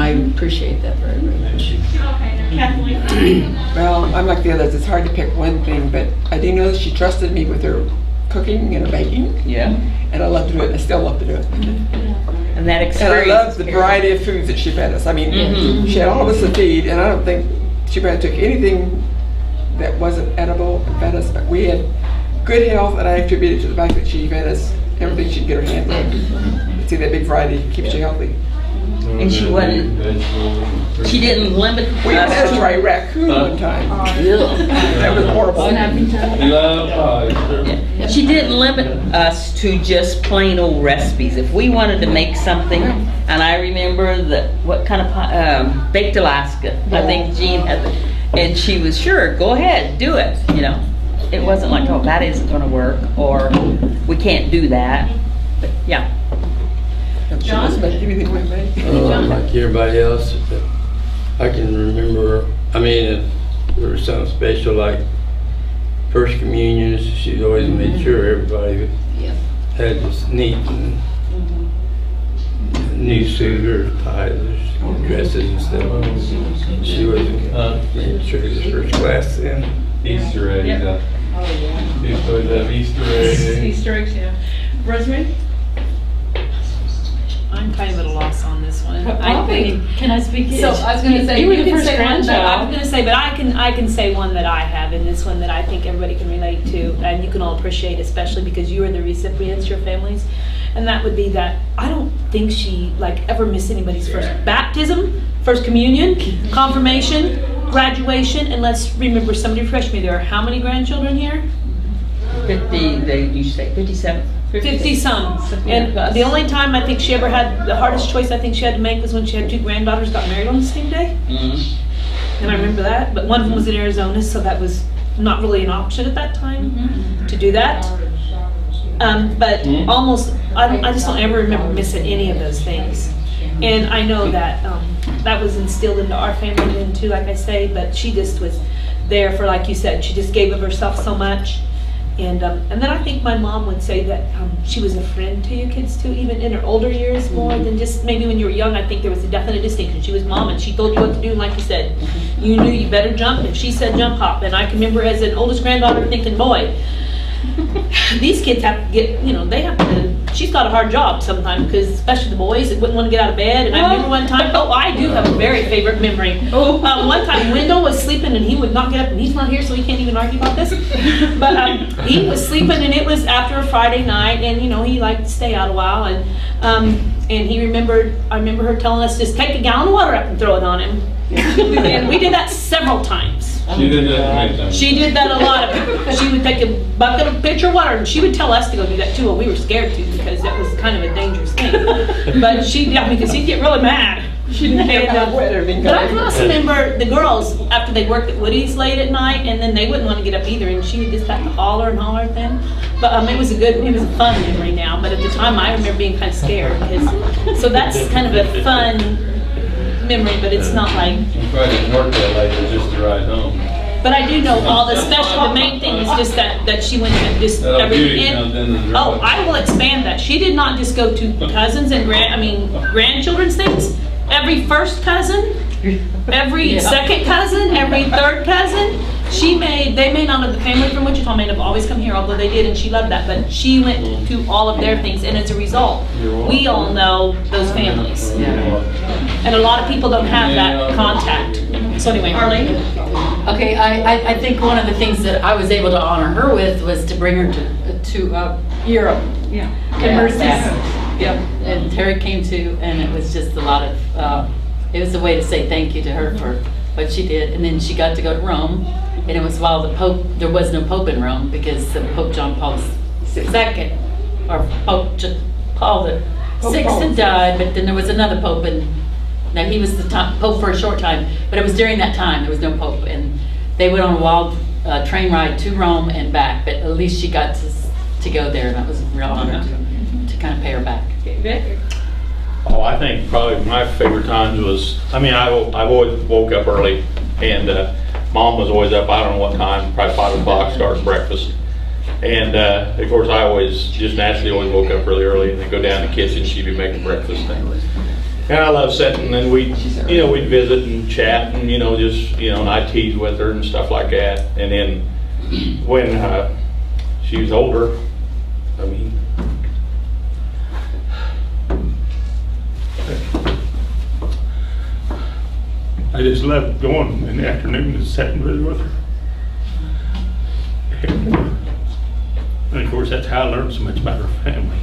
I appreciate that very, very much. Kathleen? Well, I'm like the others. It's hard to pick one thing, but I do know that she trusted me with her cooking and her baking, Yeah. and I love to do it. I still love to do it. And that And I experience. love the variety of foods that she fed us. I mean, she had all of us to feed, and I don't think she probably took anything that wasn't edible and fed us, but we had good health, and I attribute it to the fact that she fed us everything she could get her hands on. See, that big variety keeps you healthy. And she wasn't, she didn't limit We had us. to try raccoon one time. Ugh. That was horrible. She didn't limit us to just plain old recipes. If we wanted to make something, and I remember what kind of pie, baked Alaska. I think Jean had, and she was sure, go ahead, do it. You know, it wasn't like, oh, that isn't going to work, or we can't do that. But yeah. She doesn't make anything we make. Like everybody else, I can remember, I mean, if there was something special like First Communions, she always made sure everybody had this neat and new suit or ties or dresses and stuff. She was made sure it was first class then. Easter eggs. Yep. Used to always have Easter eggs. Easter eggs, yeah. Rosemary? I'm kind of at a loss on this one. I think, Can I speak? so I was gonna say, You were you the can first say one, but I grandchild. was gonna say, but I can say one that I have, and this one that I think everybody can relate to, and you can all appreciate, especially because you are the recipients, your families. And that would be that I don't think she like ever missed anybody's first baptism, first communion, confirmation, graduation, and let's remember, somebody refresh me, there are how many grandchildren here? 50, you say 57? 50 some. And plus. the only time I think she ever had, the hardest choice I think she had to make was when she had 2 granddaughters got married on the same day. And I remember that, but one of them was in Arizona, so that was not really an option at that time to do that. But almost, I just don't ever remember missing any of those things. And I know that that was instilled into our family then too, like I say, but she just was there for, like you said, she just gave of herself so much. And then I think my mom would say that she was a friend to you kids too, even in her older years more than just maybe when you were young. I think there was a definite distinction. She was mom and she told you what to do, and like you said, you knew you better jump. If she said jump, hop. And I can remember as an oldest granddaughter thinking, boy, these kids have to get, they have to, she's got a hard job sometimes, because especially the boys that wouldn't want to get out of bed. And I remember one time, I do have a very favorite memory. One time Wendell was sleeping and he would not get up, and he's not here so he can't even argue about this. But he was sleeping, and it was after a Friday night, and he liked to stay out a while, and he remembered, I remember her telling us, just take a gallon of water up and throw it on him. And we did that several times. She did that many times. She did that a lot. She would take a bucket of pitcher of water, and she would tell us to go do that too, and we were scared to, because that was kind of a dangerous thing. But because he'd get really mad. She didn't have that wet or anything. But I can also remember the girls, after they worked at Woody's late at night, and then they wouldn't want to get up either, and she would just have to holler and holler at them. But it was a fun memory now, but at the time I remember being kind of scared, so that's kind of a fun memory, but it's not like. You probably didn't work that late, just to ride home. But I do know all the the main thing is just that she went and just That old everything beauty in. comes in the Oh, drive. I will expand that. She did not just go to cousins and grandchildren's things. Every first cousin, every second cousin, every third cousin. They may not have, the family from Wichita may have always come here, although they did, and she loved that, but she went to all of their things, and as a result, we all know those families. And a lot of people don't have that contact. So anyway, Arlene? Okay, I think one of the things that I was able to honor her with was to bring her to Europe. Yeah. And Mercy's. Yep, and Terry came too, and it was just a lot of, it was a way to say thank you to her for what she did. And then she got to go to Rome, and it was while there was no Pope in Rome, because Pope John Paul II, or Paul the Sixth had died, but then there was another Pope, and now he was the Pope for a short time, but it was during that time, there was no Pope, and they went on a wild train ride to Rome and back, but at least she got to go there, and that was a real honor to kind of pay her back. Oh, I think probably my favorite times was, I've always woke up early, and Mom was always up, I don't know what time, probably 5 o'clock, starting breakfast. And of course, I always just naturally always woke up really early and then go down to the kitchen. She'd be making breakfast things. And I love sitting and we'd visit and chat and, and I tease with her and stuff like that. And then when she was older, I mean, I just loved going in the afternoon and sitting and visit with her. And of course, that's how I learned so much about her family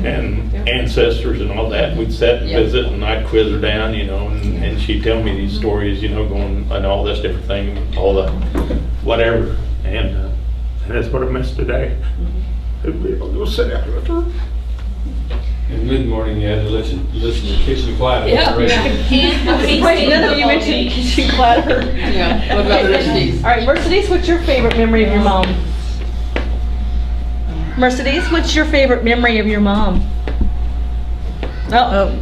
and ancestors and all that. We'd sit and visit, and I'd quiz her down, and she'd tell me these stories, going and all this different thing, all the whatever. And that's what I miss today. To be able to go sit out with her. In mid-morning, you had to listen to Kitchen Clatter. Yeah. Right? Wait, none of you mentioned kitchen clatter. Yeah, what about Mercedes? All right, Mercedes, what's your favorite memory of your mom? Mercedes, what's your favorite memory of your mom?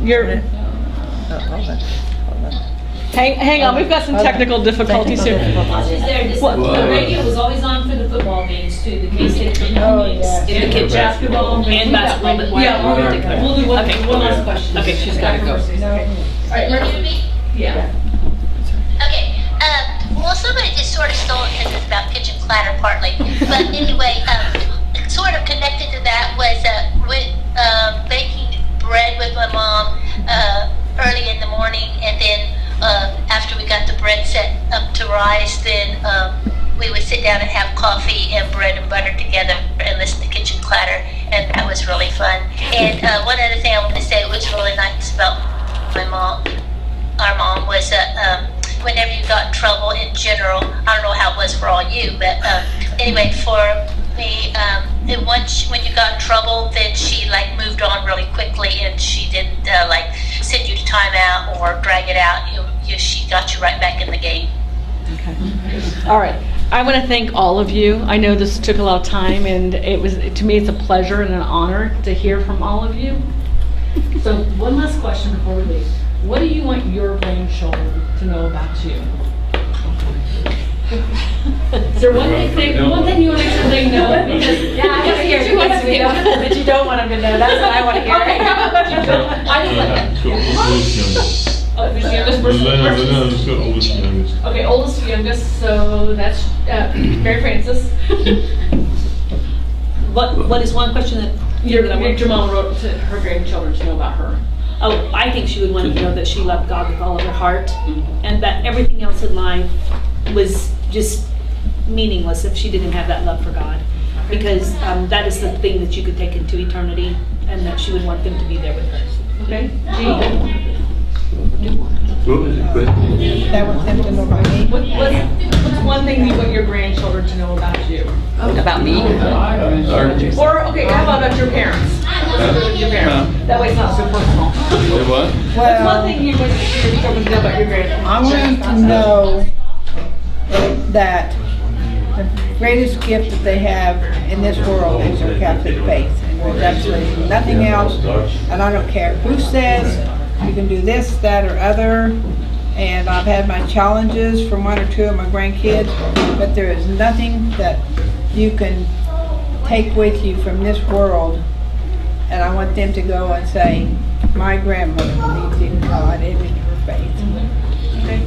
You're. Hang on, we've got some technical difficulties here. She's there. The radio was always on for the football games too, the K-State football games. In the kids' basketball and basketball, but yeah, we'll do one last question. Okay, she's got to go. All right, Mercury? Yeah. Okay, well, somebody just sort of stole it because it's about kitchen clatter partly. But anyway, sort of connected to that was baking bread with my mom early in the morning, and then after we got the bread set up to rise, then we would sit down and have coffee and bread and butter together and listen to kitchen clatter, and that was really fun. And one other thing I want to say was really nice about our mom was whenever you got in trouble in general, I don't know how it was for all you, but anyway, for me, when you got in trouble, then she moved on really quickly, and she didn't send you to timeout or drag it out. She got you right back in the game. Okay. All right. I want to thank all of you. I know this took a lot of time, and to me, it's a pleasure and an honor to hear from all of you. So one last question before we leave. What do you want your grandchildren to know about you? Is there one thing you want to make sure they know? Because, Yeah, I want to hear you want to know, but you don't want them to know. That's what I want to hear. Okay, how about you, Joe? Who's the youngest person? Okay, oldest to youngest, so that's Mary Frances. What is one question that your mom wrote to her grandchildren to know about her? Oh, I think she would want to know that she loved God with all of her heart, and that everything else in life was just meaningless if she didn't have that love for God, because that is the thing that you could take into eternity, and that she would want them to be there with her. Okay? What was the question? That was them to know about me. What's one thing you want your grandchildren to know about you? About me? Or, okay, how about your parents? Your parents. That way it's not so personal. Say what? What's one thing you want your children to know about your grandchildren? I want them to know that the greatest gift that they have in this world is their Catholic faith. And there's absolutely nothing else. And I don't care who says you can do this, that, or other. And I've had my challenges from one or two of my grandkids, but there is nothing that you can take with you from this world. And I want them to go and say, my grandmother believes in God and in her faith. Okay.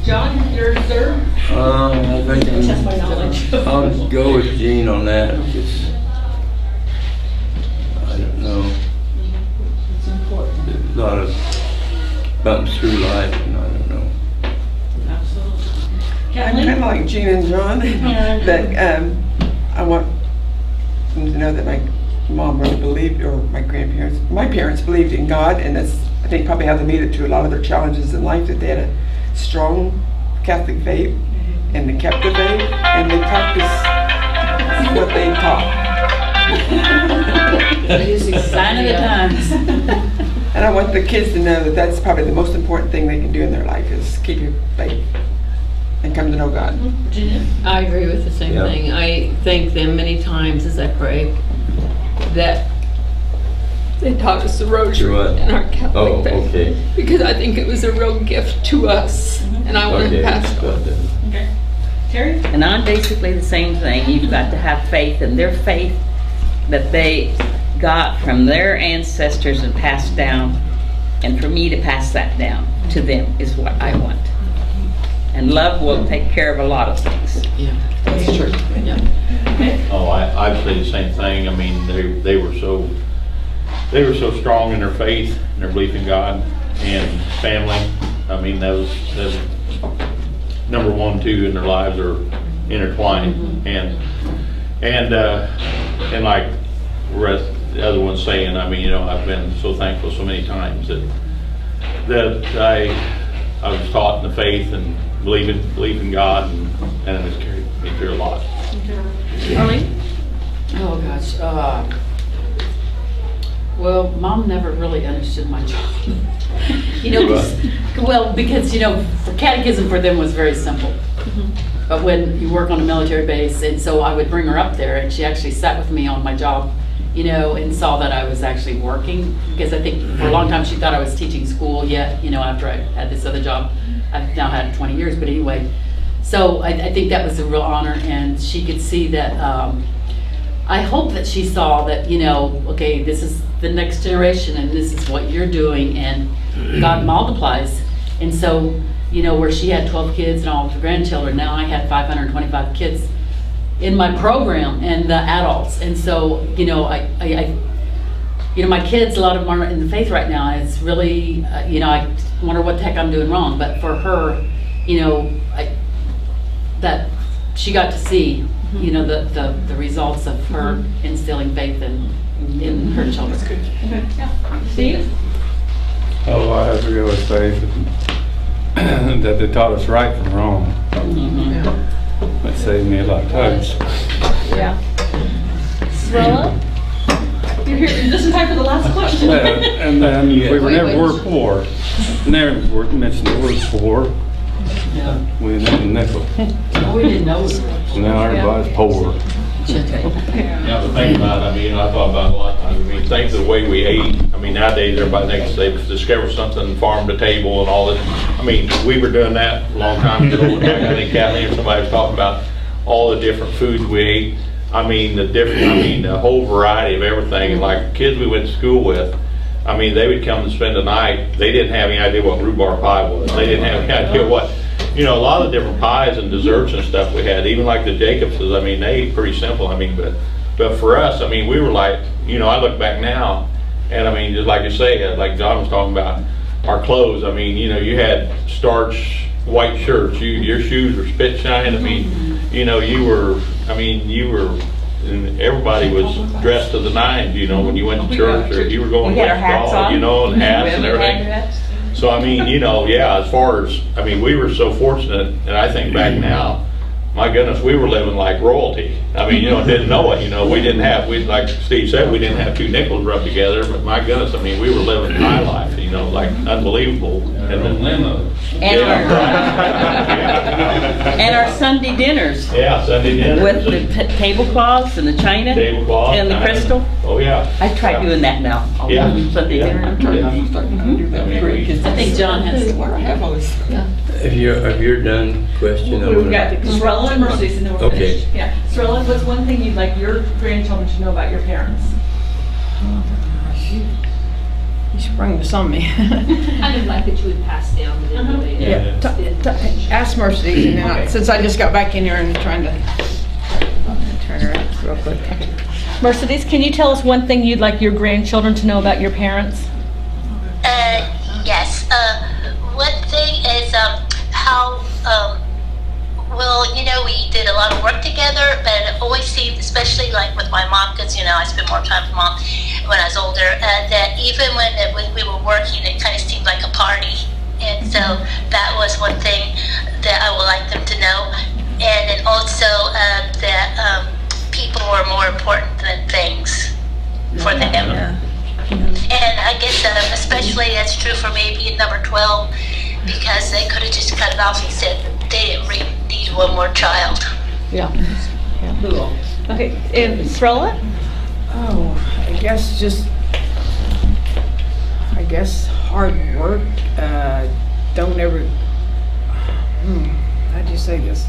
John, your sir? I think Test my knowledge. I'll just go with Gene on that. I don't know. It's important. There's a lot of bumps through life, and I don't know. Absolutely. I'm Kathleen? kind of like Gene and John, that I want them to know that my mom really believed, or my parents believed in God, and that's, I think, probably how they made it to a lot of their challenges in life, that they had a strong Catholic faith, and they kept the faith, and they practiced what they taught. Sign of the times. And I want the kids to know that that's probably the most important thing they can do in their life, is keep your faith and come to know God. I agree with the same Yeah. thing. I thank them many times as I pray that they taught us the rosary To what? in our Catholic Oh, faith. okay. Because I think it was a real gift to us, and I want Okay. to pass it on. Okay. Terry? And I'm basically the same thing. You've got to have faith, and their faith that they got from their ancestors and passed down And for me to pass that down to them is what I want. And love will take care of a lot of things. Yeah. That's true. Oh, I'd say the same thing. I mean, they were so strong in their faith and their belief in God and family. I mean, that was number 1, 2 in their lives are intertwined. And like the other one's saying, I mean, you know, I've been so thankful so many times that I was taught in the faith and believe in God, and it's carried me through a lot. Arlene? Oh, gosh. Well, Mom never really understood my job. You know, because, you know, for catechism for them was very simple. But when you work on a military base, and so I would bring her up there, and she actually sat with me on my job, you know, and saw that I was actually working, because I think for a long time she thought I was teaching school yet, you know, after I had this other job. I've now had it 20 years, but anyway. So I think that was a real honor, and she could see that, I hope that she saw that, you know, okay, this is the next generation, and this is what you're doing, and God multiplies. And so, you know, where she had 12 kids and all of her grandchildren, now I had 525 kids in my program, and the adults. And so, you know, you know, my kids, a lot of them are in the faith right now, and it's really, you know, I wonder what the heck I'm doing wrong. But for her, you know, that she got to see, you know, the results of her instilling faith in her children. Steve? Oh, I have to go with faith that they taught us right from wrong. That saved me a lot of times. Yeah. Swella? You're here just in time for the last question. And then we were never word poor. Never mentioned the word poor. Yeah. We didn't have a nickel. Oh, we didn't know we were. Now everybody's poor. Yeah, the thing about it, I mean, I thought about it a lot. I mean, think of the way we ate. I mean, nowadays everybody thinks they've discovered something, farm to table and all this. I mean, we were doing that a long time ago. I think Kathleen or somebody was talking about all the different foods we ate. I mean, the whole variety of everything. And like kids we went to school with, I mean, they would come and spend the night. They didn't have any idea what rhubarb pie was. They didn't have any idea what, you know, a lot of different pies and desserts and stuff we had. Even like the Jacobses, I mean, they ate pretty simple. I mean, but for us, I mean, we were like, you know, I look back now, and I mean, just like you say, like John was talking about, our clothes. I mean, you know, you had starch white shirts. Your shoes were spit shine. I mean, you know, and everybody was dressed to the nines, you know, when you went to church or you were going We had our hats to on. you know, and hats and Women had everything. hats. So I mean, you know, yeah, as far as, I mean, we were so fortunate, and I think back now, my goodness, we were living like royalty. I mean, you know, didn't know it, you know, like Steve said, we didn't have 2 nickels rubbed together, but my goodness, I mean, we were living high life, you know, like unbelievable. And our Sunday dinners Yeah, Sunday dinner. with the tablecloths and the china Tablecloth. and the crystal. Oh, yeah. I tried doing that now. Yeah. Sunday Yeah. dinner. I'm trying to do that. I think John has. Where I have all this. If you're done, question. We've got Sorella and Mercedes, and then we're Okay. finished. Yeah. Sorella, what's one thing you'd like your grandchildren to know about your parents? You sprung this on me. I would like that you would pass down the way. Yeah, ask Mercedes, and then since I just got back in here and trying to turn her out real quick. Mercedes, can you tell us one thing you'd like your grandchildren to know about your parents? Yes. One thing is how, well, you know, we did a lot of work together, but it always seemed, especially like with my mom, because, you know, I spent more time with mom when I was older, that even when we were working, it kind of seemed like a party. And so that was one thing that I would like them to know. And then also that people were more important than things for them. Yeah. And I guess especially that's true for maybe number 12, because they could have just cut it off and said they didn't really need one more child. Yeah. Okay, and Sorella? Oh, I guess hard work. Don't ever. How'd you say this?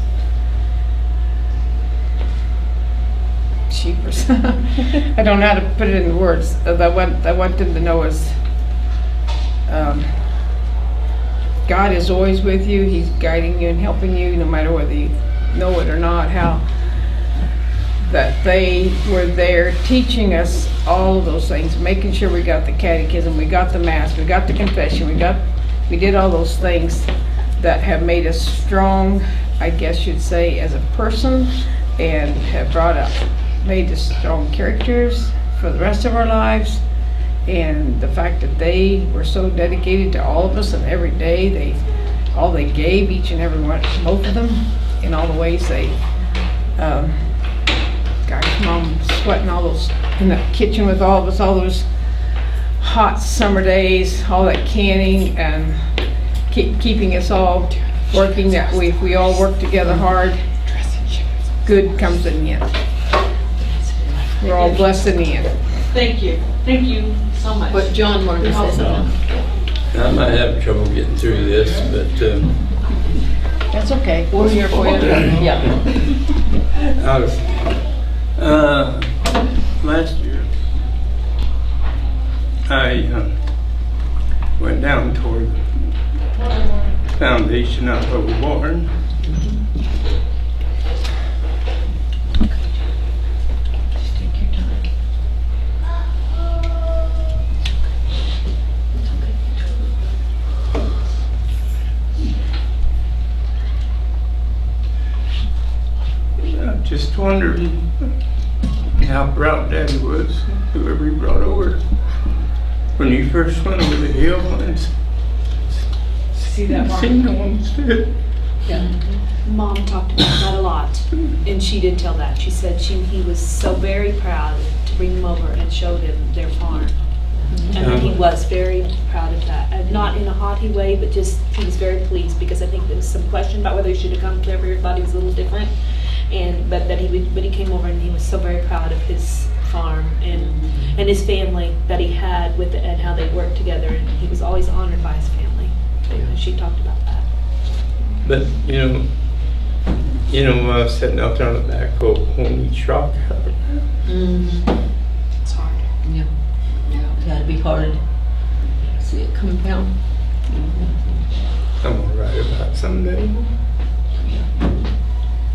Cheapers. I don't know how to put it in words. I want them to know is God is always with you. He's guiding you and helping you, no matter whether you know it or not. How that they were there teaching us all of those things, making sure we got the catechism, we got the mass, we got the confession, we did all those things that have made us strong, I guess you'd say, as a person, and have made us strong characters for the rest of our lives. And the fact that they were so dedicated to all of us, and every day they gave, each and every one, both of them, in all the ways they, gosh, Mom sweating all those, in the kitchen with all of us, all those hot summer days, all that canning, and keeping us all working, that we all work together hard. Good comes in the end. We're all blessed in the end. Thank you so much. But John wanted to say something. I might have trouble getting through this, but That's okay. We're here for you. Yeah. I was, last year, I went down toward the foundation out of the barn. Just wondering how proud Daddy was, whoever he brought over, when you first went over the hill and See that, Mark? seen no one sit. Yeah. Mom talked about that a lot, and she did tell that. She said he was so very proud to bring them over and show them their farm. And that he was very proud of that. And not in a haughty way, but just he was very pleased, because I think there was some question about whether he should have come to everybody was a little different. But he came over and he was so very proud of his farm and his family that he had with it, and how they worked together, and he was always honored by his family. And she talked about that. But sitting out there on the back holding each rock. It's hard. Yeah. It's gotta be hard to see it coming down. I'm gonna write about it someday.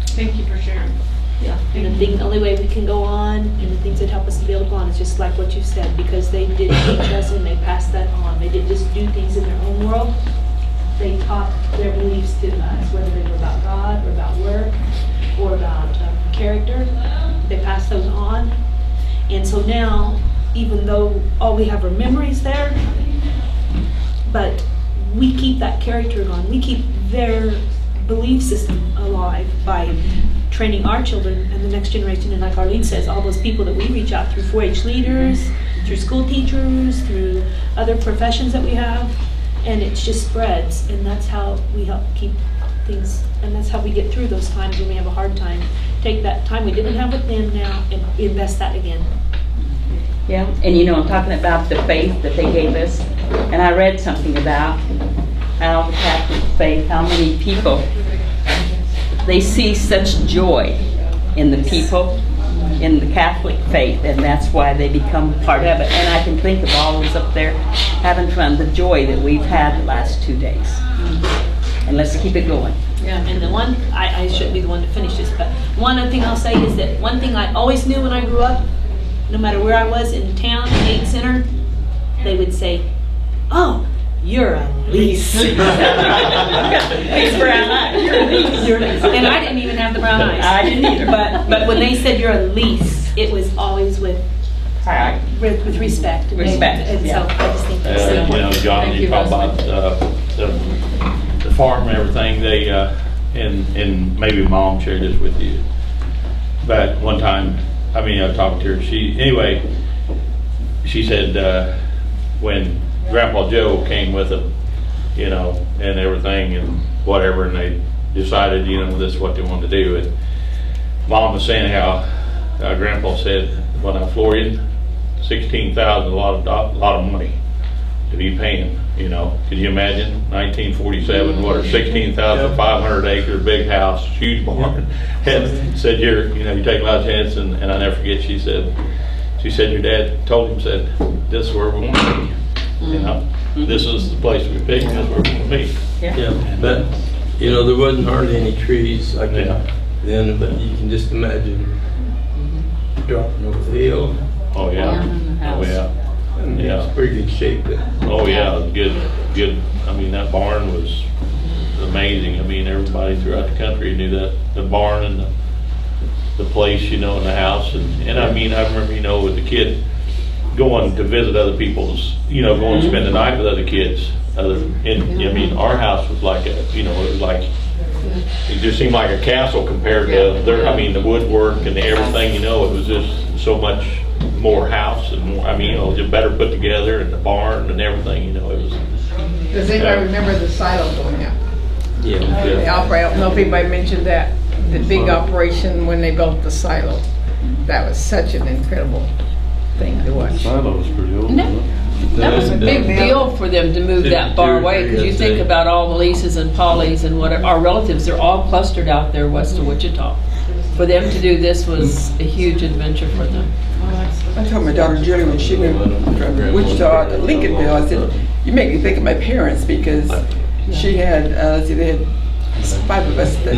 Thank you for sharing. Yeah, and the only way we can go on, and the things that help us to build upon, is just like what you said, because they did teach us and they passed that on. They didn't just do things in their own world. They taught their beliefs to us, whether they were about God or about work or about character. They passed those on. And so now, even though all we have are memories there, but we keep that character on. We keep their belief system alive by training our children and the next generation. And like Arlene says, all those people that we reach out through 4-H leaders, through school teachers, through other professions that we have, and it just spreads. And that's how we help keep things, and that's how we get through those times when we have a hard time. Take that time we didn't have with them now and invest that again. Yeah, and I'm talking about the faith that they gave us, and I read something about how the Catholic faith, how many people, they see such joy in the people, in the Catholic faith, and that's why they become part of it. And I can think of all of us up there having fun, the joy that we've had the last 2 days. And let's keep it going. Yeah, and the one, I shouldn't be the one to finish this, but one other thing I'll say is that one thing I always knew when I grew up, no matter where I was in town, Aid Center, they would say, "Oh, you're a Leis." It's brown eyes. You're a Leis. You're a Leis. And I didn't even have the brown eyes. I didn't either. But when they said you're a Leis, it was always with respect. Respect, And yeah. so I just think that's so important. John, Thank you you, talk about Rosemary. the farm and everything, they, and maybe Mom shared this with you. But one time, I talked to her, she said, when Grandpa Joe came with them, and everything and whatever, and they decided, this is what they wanted to do. And Mom was saying how Grandpa said, when I Florian, 16,000, a lot of money to be paying. Could you imagine 1947? What, 16,500 acre, big house, huge barn. And said you take a lot of chances, and I never forget. She said your dad told him, said, this is where we want to be. this is the place we picked, that's where we're gonna meet. Yeah, but, you know, there wasn't hardly any trees like Yeah. that then, but you can just imagine dropping over the hill. Oh, yeah, oh, yeah. And Yeah. it's pretty good shape then. Oh, yeah, good, I mean, that barn was amazing. I mean, everybody throughout the country knew that, the barn and the place, you know, and the house. And I mean, I remember, you know, with the kid going to visit other people's, you know, going to spend the night with other kids. And I mean, our house was like a, you know, it was like, it just seemed like a castle compared to their, I mean, the woodwork and everything, you know, it was just so much more house and more, I mean, you know, just better put together, and the barn and everything, you know, it was. Does anybody remember the silo going out? Yeah. The opera, I don't know if anybody mentioned that, the big operation when they built the silo. That was such an incredible thing to watch. Silo was pretty old. That was a big deal for them to move that far away, because you think about all the Lisa's and Polly's and what our relatives, they're all clustered out there west of Wichita. For them to do this was a huge adventure for them. I told my daughter Julie when she moved from Wichita to Lincolnville, I said, you make me think of my parents, because she had, see, they had 5 of us that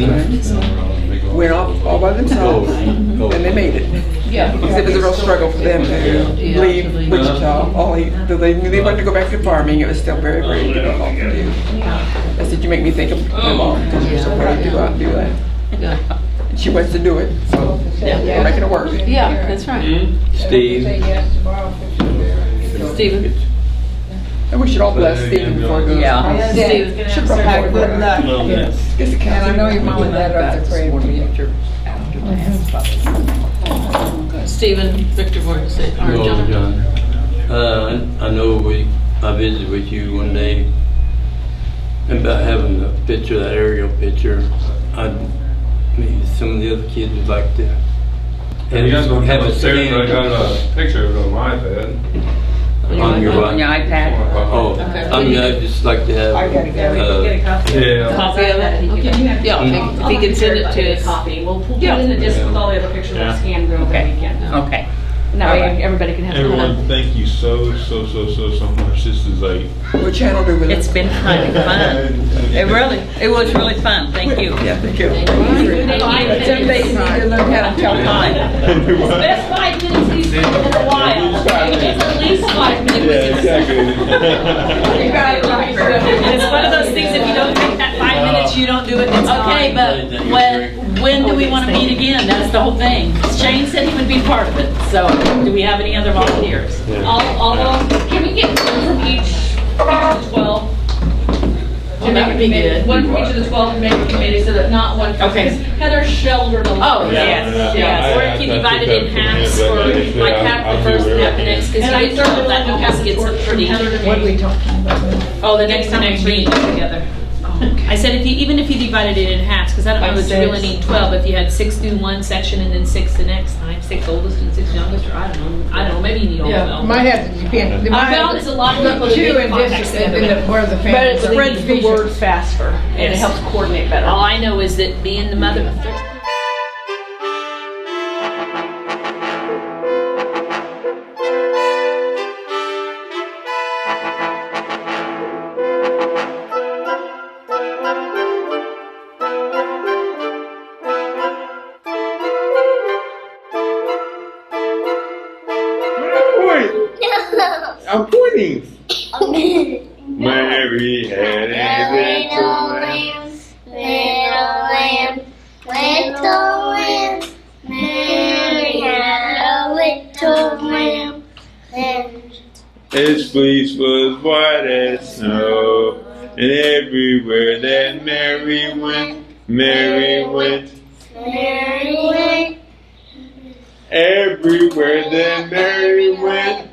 went off all by themselves, and they made it. Yeah. Because it was a real struggle for them to leave Wichita. They knew they wanted to go back to farming. It was still very, very difficult to do. I said, you make me think of my mom, because you're so proud to go out and do that. Yeah. And she wants to do it, so we're making it work. Yeah, that's right. Steve. Stephen? And we should all bless Stephen before he goes. Yeah. Stephen. Should probably have good luck. Yes. Guess it And I counts. know your mom and dad are up there praying for you. Stephen, Victor, what to say? Or Well, John? I know I visited with you one day about having a picture, that aerial picture. Maybe some of the other kids would like to You guys gonna have come a upstairs, but I stand got a picture of it on my iPad. on your On your iPad? Oh, I mean, I'd just like to have. I gotta go. Get a copy. Yeah. Copy of it? Yeah, if he can send it to us. Copy. We'll put Yeah. it in the disc with all the other pictures on scan over the weekend. Okay. And that way everybody can have some Everyone, fun. thank you so much. This is like. What channel do we It's listen? been kind of fun. It was really fun. Thank you. Yeah, thank you. Some days you need to learn how to tell time. Best 5 minutes he's been in a while. It's at least 5 minutes. exactly. You got it right. It's one of those things, if you don't take that 5 minutes, you don't do it, it's Okay, fine. but when do we want to meet again? That's the whole thing. Shane said he would be part of it, so do we have any other volunteers? Can we get one from each of the 12? Well, that would be good. One from each of the 12 to make a committee, so that not one. Okay. Because Heather sheltered a lot. Oh, yes, Yeah, Or if you divide it in halves, or like half the first and half the next, because And I you get started that that because gets pretty. Heather to What are we me. talking about? Oh, the next time we meet together. I said even if you divided it in halves, because I don't know Like that you really 6. need 12, if you had 6 do one section and then 6 the next time, 6 oldest and 6 youngest, or I don't know, maybe you need all Yeah. 12. Might have to depend. I found it's a lot of people that 2 didn't and contact just, the and other then one. where the But family. it spreads the word faster, and it Yes. helps coordinate better. All I know is that being the mother of 13. I'm pointing. Mary had a little lamb, little lamb. Mary had a little lamb. His fleece was white as snow, and everywhere that Mary went, Mary went. Mary went. Everywhere that Mary went,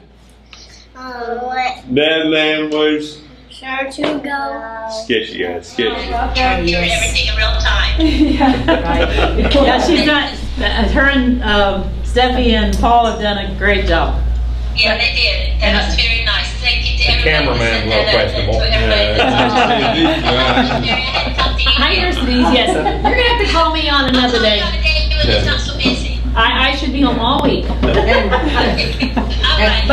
that lamb was Sure to go. sketchy, guys, sketchy. Doing everything in real time. Yeah, she's done, her and Steffi and Paul have done a great job. Yeah, they did. That was very nice. Thank you to everybody. cameraman, a little questionable. Hi, here's these, yes. You're gonna have to call me on another day. It's not so busy. I should be home all week. All right.